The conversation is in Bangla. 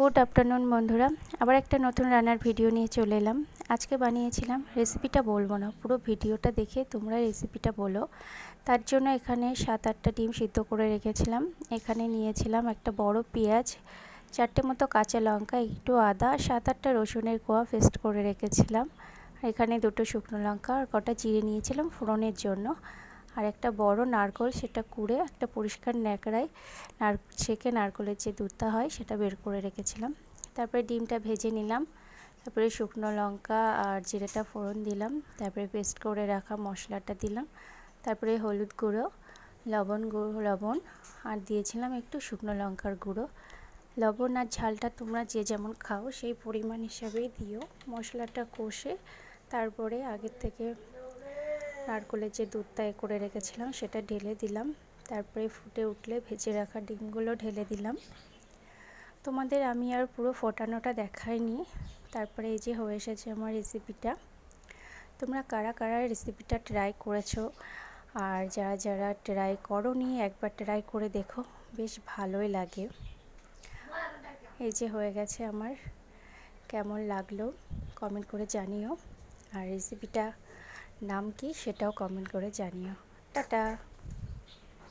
গুড আফটারনুন বন্ধুরা, আবার একটা নতুন রান্নার ভিডিও নিয়ে চলে এলাম। আজকে বানিয়েছিলাম, রেসিপিটা বলবো না, পুরো ভিডিওটা দেখে তোমরা রেসিপিটা বলো। তার জন্য এখানে 7-8টা ডিম সিদ্ধ করে রেখেছিলাম। এখানে নিয়েছিলাম একটা বড় পেঁয়াজ, 4টে মতো কাঁচা লঙ্কা, একটু আদা, 7-8টা রসুনের কোয়া পেস্ট করে রেখেছিলাম। এখানে 2টো শুকনো লঙ্কা আর কটা জিরে নিয়েছিলাম ফোড়নের জন্য। আর একটা বড় নারকেল, সেটা কুড়ে একটা পরিষ্কার ন্যাকড়ায় ছেঁকে নারকেলের যে দুধটা হয় সেটা বের করে রেখেছিলাম। তারপরে ডিমটা ভেজে নিলাম, তারপরে শুকনো লঙ্কা আর জিরেটা ফোড়ন দিলাম, তারপরে পেস্ট করে রাখা মশলাটা দিলাম, তারপরে হলুদ গুঁড়ো, লবণ আর দিয়েছিলাম একটু শুকনো লঙ্কার গুঁড়ো। লবণ আর ঝালটা তোমরা যে যেমন খাও সেই পরিমাণ হিসাবেই দিও। মশলাটা কষে তারপরে আগের থেকে নারকেলের যে দুধটা করে রেখেছিলাম সেটা ঢেলে দিলাম। তারপরে ফুটে উঠলে ভেজে রাখা ডিমগুলো ঢেলে দিলাম। তোমাদের আমি আর পুরো ফোটানোটা দেখাইনি। তারপরে এই যে হয়ে এসেছে আমার রেসিপিটা। তোমরা কারা কারা রেসিপিটা ট্রাই করেছো, আর যারা যারা ট্রাই করোনি একবার ট্রাই করে দেখো, বেশ ভালোই লাগে। এই যে হয়ে গেছে আমার, কেমন লাগলো কমেন্ট করে জানিও, আর রেসিপিটা নাম কি সেটাও কমেন্ট করে জানিও। টাটা।